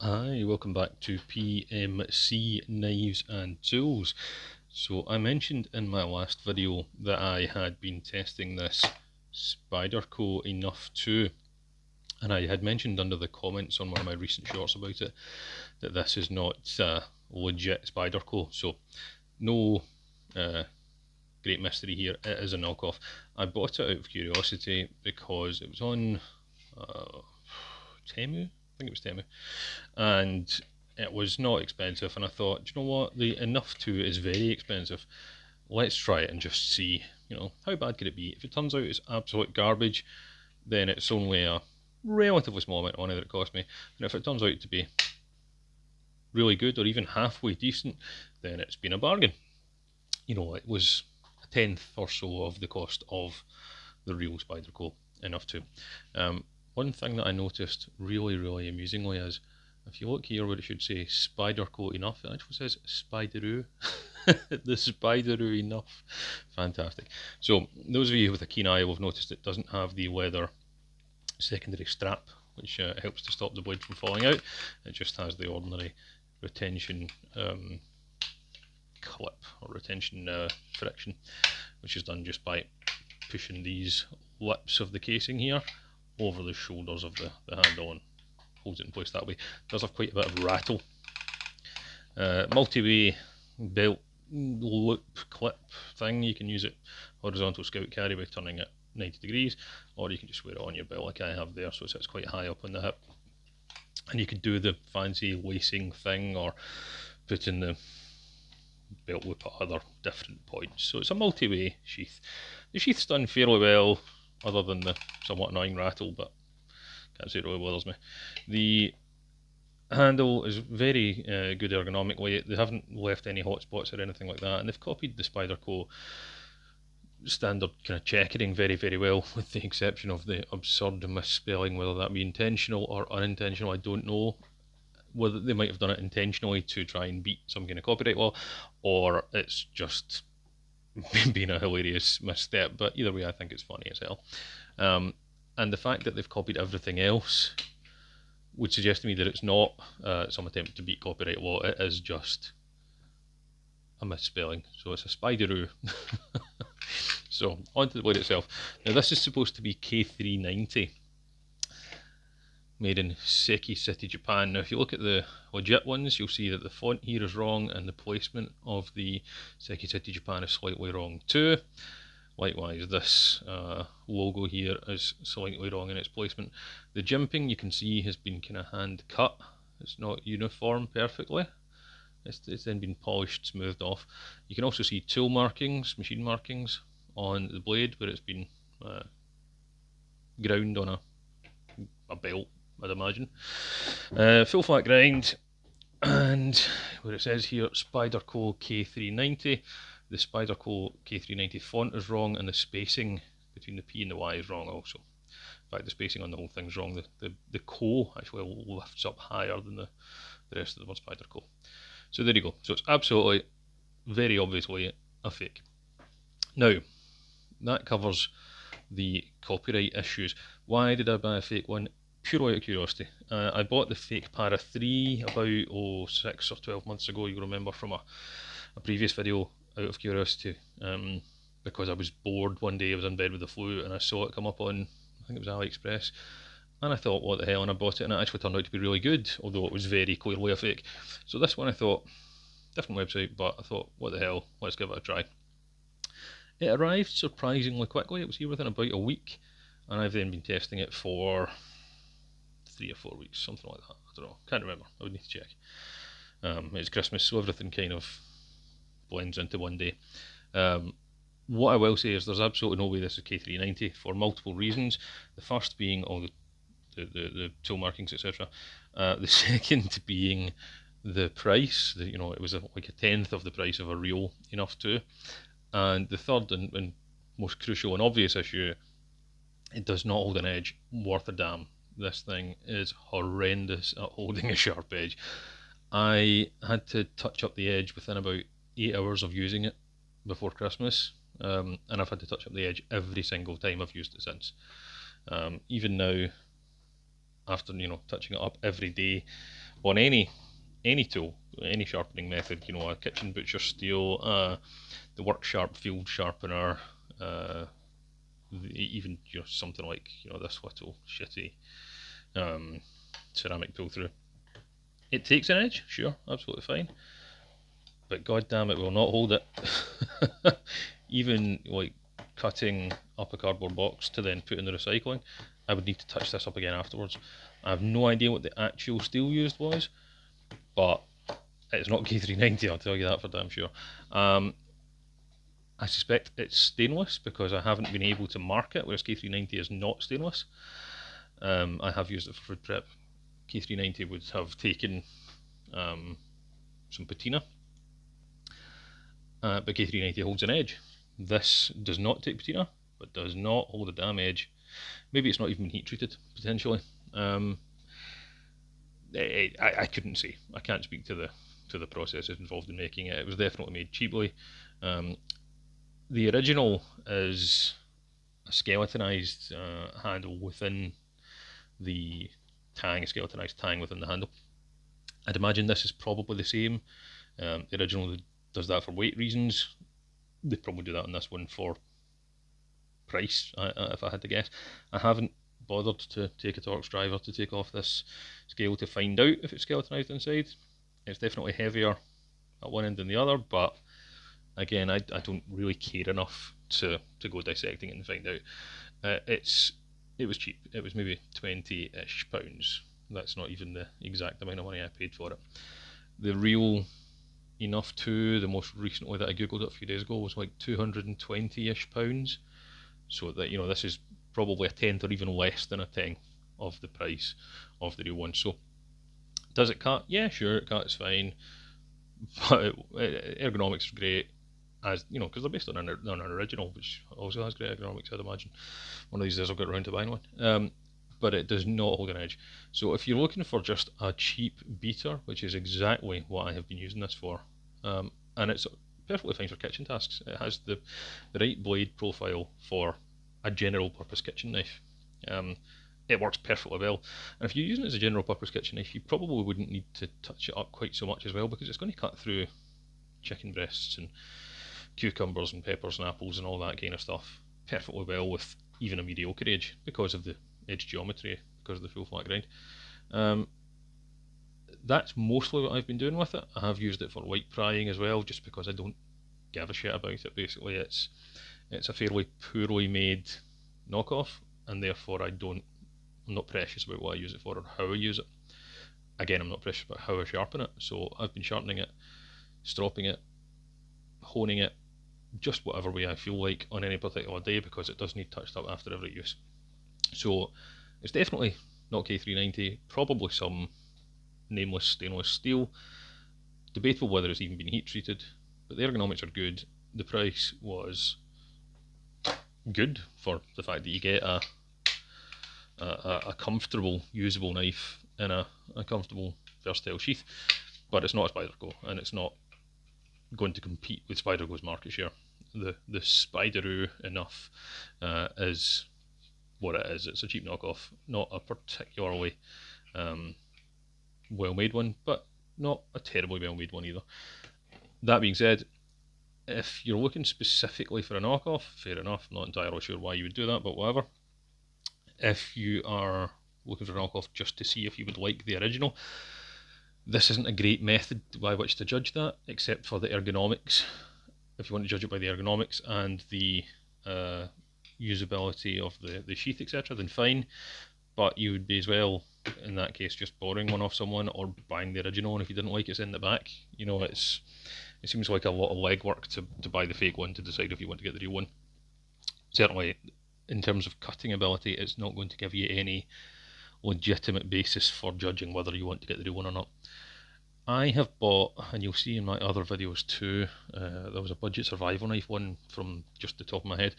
Hi, welcome back to PMC Knives and Tools. So I mentioned in my last video that I had been testing this Spyderco Enuff 2, and I had mentioned under the comments on one of my recent shorts about it that this is not legit Spyderco, so no great mystery here, it is a knockoff. I bought it out of curiosity because it was on Temu, I think it was Temu, and it was not expensive, and I thought, do you know what, the Enuff 2 is very expensive, let's try it and just see, how bad could it be? If it turns out it's absolute garbage, then it's only a relatively small amount of money that it cost me, and if it turns out to be really good or even halfway decent, then it's been a bargain. It was a tenth or so of the cost of the real Spyderco Enuff 2. One thing that I noticed really amusingly is, if you look here where it should say Spyderco Enuff, it actually says Spyderoo. The Spyderoo Enuff. Fantastic. So, those of you with a keen eye will have noticed it doesn't have the leather secondary strap, which helps to stop the blade from falling out. It just has the ordinary retention clip or retention friction, which is done just by pushing these lips of the casing here over the shoulders of the handle and holds it in place that way. It does have quite a bit of rattle. Multi-way belt loop clip thing, you can use it horizontal scout carry by turning it 90 degrees, or you can just wear it on your belt like I have there, so it sits quite high up on the hip. And you could do the fancy lacing thing or put in the belt loop at other different points. So it's a multi-way sheath. The sheath's done fairly well, other than the somewhat annoying rattle, but can't say it really bothers me. The handle is very good ergonomically. They haven't left any hot spots or anything like that, and they've copied the Spyderco standard kind of checkering very well, with the exception of the absurd misspelling, whether that be intentional or unintentional, I don't know. Whether they might have done it intentionally to try and beat some kind of copyright law, or it's just been a hilarious misstep, but either way I think it's funny as hell. And the fact that they've copied everything else would suggest to me that it's not some attempt to beat copyright law, it is just a misspelling. So it's a Spyderoo. So, onto the blade itself. Now this is supposed to be K390, made in Seki City, Japan. Now if you look at the legit ones, you'll see that the font here is wrong and the placement of the Seki City, Japan is slightly wrong too. Likewise, this logo here is slightly wrong in its placement. The jimping, you can see, has been kind of hand cut. It's not uniform perfectly. It's then been polished, smoothed off. You can also see tool markings, machine markings on the blade where it's been ground on a belt, I'd imagine. Full flat grind, and where it says here Spyderco K390, the Spyderco K390 font is wrong, and the spacing between the P and the Y is wrong also. In fact, the spacing on the whole thing's wrong. The Co actually lifts up higher than the rest of the word Spyderco. So there you go. So it's absolutely, very obviously, a fake. Now, that covers the copyright issues. Why did I buy a fake one? Purely out of curiosity. I bought the fake Para 3 about 6 or 12 months ago, you'll remember from a previous video, out of curiosity, because I was bored one day, I was in bed with the flu, and I saw it come up on, I think it was AliExpress, and I thought, what the hell, and I bought it, and it actually turned out to be really good, although it was very clearly a fake. So this one I thought, different website, but I thought, what the hell, let's give it a try. It arrived surprisingly quickly. It was here within about a week, and I've then been testing it for 3 or 4 weeks, something like that. I don't know, can't remember, I would need to check. It's Christmas, so everything kind of blends into one day. What I will say is there's absolutely no way this is K390 for multiple reasons. The first being all the tool markings, etc. The second being the price. It was like a tenth of the price of a real Enuff 2. And the third and most crucial and obvious issue, it does not hold an edge worth a damn. This thing is horrendous at holding a sharp edge. I had to touch up the edge within about 8 hours of using it before Christmas, and I've had to touch up the edge every single time I've used it since. Even now, after touching it up every day on any tool, any sharpening method, a kitchen butcher steel, the work sharp field sharpener, even something like this little shitty ceramic pull through. It takes an edge, sure, absolutely fine, but god damn it will not hold it. Even like cutting up a cardboard box to then put in the recycling, I would need to touch this up again afterwards. I have no idea what the actual steel used was, but it's not K390, I'll tell you that for damn sure. I suspect it's stainless because I haven't been able to mark it, whereas K390 is not stainless. I have used it for food prep. K390 would have taken some patina, but K390 holds an edge. This does not take patina, but does not hold a damn edge. Maybe it's not even been heat treated, potentially. I couldn't say. I can't speak to the processes involved in making it. It was definitely made cheaply. The original is a skeletonized handle within the tang, a skeletonized tang within the handle. I'd imagine this is probably the same. The original does that for weight reasons. They probably do that on this one for price, if I had to guess. I haven't bothered to take a Torx driver to take off this scale to find out if it's skeletonized inside. It's definitely heavier at one end than the other, but again, I don't really care enough to go dissecting it and find out. It was cheap. It was maybe £20-ish. That's not even the exact amount of money I paid for it. The real Enuff 2, the most recently that I googled it a few days ago, was like £220-ish. So that this is probably a tenth or even less than a tenth of the price of the real one. So does it cut? Yeah, sure, it cuts fine, but ergonomics is great, as because they're based on an original, which also has great ergonomics. I'd imagine one of these days I'll get around to buying one. But it does not hold an edge. So if you're looking for just a cheap beater, which is exactly what I have been using this for, and it's perfectly fine for kitchen tasks. It has the right blade profile for a general purpose kitchen knife. It works perfectly well. And if you're using it as a general purpose kitchen knife, you probably wouldn't need to touch it up quite so much as well, because it's going to cut through chicken breasts and cucumbers and peppers and apples and all that kind of stuff perfectly well with even a mediocre edge, because of the edge geometry, because of the full flat grind. That's mostly what I've been doing with it. I have used it for white prying as well, just because I don't give a shit about it. Basically, it's a fairly poorly made knockoff, and therefore I'm not precious about what I use it for or how I use it. Again, I'm not precious about how I sharpen it, so I've been sharpening it, stropping it, honing it, just whatever way I feel like on any particular day, because it does need touched up after every use. So it's definitely not K390, probably some nameless stainless steel. Debatable whether it's even been heat treated, but the ergonomics are good. The price was good for the fact that you get a comfortable, usable knife in a comfortable, versatile sheath. But it's not a Spyderco, and it's not going to compete with Spyderco's market share. The Spyderco Enuff is what it is. It's a cheap knockoff, not a particularly well-made one, but not a terribly well-made one either. That being said, if you're looking specifically for a knockoff, fair enough. I'm not entirely sure why you would do that, but whatever. If you are looking for a knockoff just to see if you would like the original, this isn't a great method by which to judge that, except for the ergonomics. If you want to judge it by the ergonomics and the usability of the sheath, etc., then fine. But you would be as well, in that case, just borrowing one off someone or buying the original, and if you didn't like it, send it back. It seems like a lot of legwork to buy the fake one to decide if you want to get the real one. Certainly, in terms of cutting ability, it's not going to give you any legitimate basis for judging whether you want to get the real one or not. I have bought, and you'll see in my other videos too, there was a budget survival knife one from just the top of my head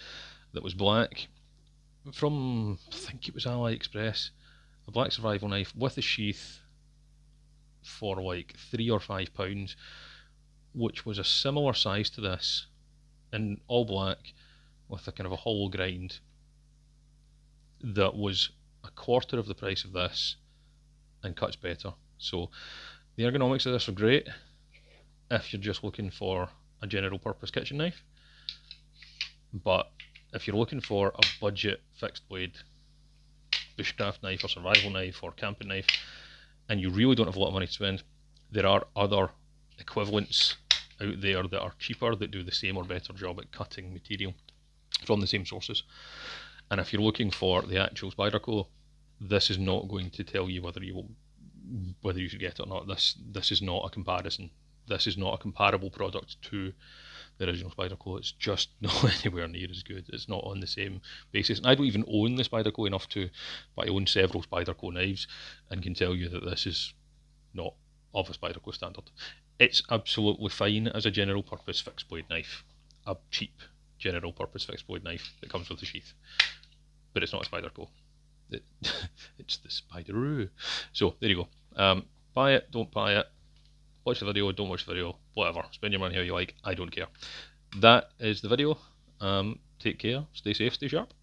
that was black, from, I think it was AliExpress, a black survival knife with a sheath for like £3 or £5, which was a similar size to this, in all black, with a kind of a hollow grind, that was a quarter of the price of this and cuts better. So the ergonomics of this are great if you're just looking for a general purpose kitchen knife, but if you're looking for a budget fixed blade bushcraft knife or survival knife or camping knife, and you really don't have a lot of money to spend, there are other equivalents out there that are cheaper that do the same or better job at cutting material from the same sources. And if you're looking for the actual Spyderco, this is not going to tell you whether you should get it or not. This is not a comparison. This is not a comparable product to the original Spyderco. It's just not anywhere near as good. It's not on the same basis. And I don't even own the Spyderco enough to, but I own several Spyderco knives and can tell you that this is not of a Spyderco standard. It's absolutely fine as a general purpose fixed blade knife, a cheap general purpose fixed blade knife that comes with a sheath, but it's not a Spyderco. It's the Spyderoo. So there you go. Buy it, don't buy it. Watch the video, don't watch the video, whatever. Spend your money how you like, I don't care. That is the video. Take care, stay safe, stay sharp.